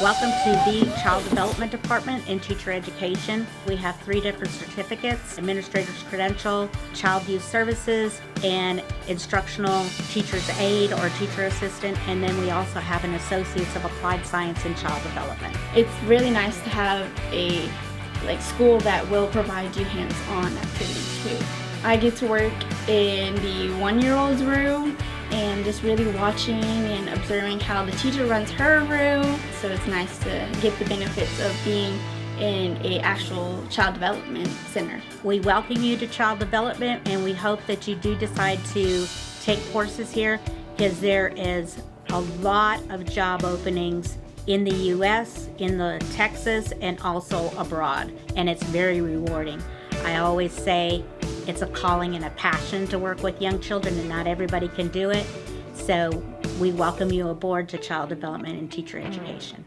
Welcome to the Child Development Department in Teacher Education. We have 3 different certificates: Administrator's Credential, Child Youth Services, and Instructional Teacher's Aide or Teacher Assistant, and then we also have an Associates of Applied Science in Child Development. It's really nice to have a school that will provide you hands-on activities too. I get to work in the 1-year-old's room and just really watching and observing how the teacher runs her room. So it's nice to get the benefits of being in an actual child development center. We welcome you to Child Development, and we hope that you do decide to take courses here, because there is a lot of job openings in the U.S., in the Texas, and also abroad, and it's very rewarding. I always say it's a calling and a passion to work with young children, and not everybody can do it. So we welcome you aboard to Child Development and Teacher Education.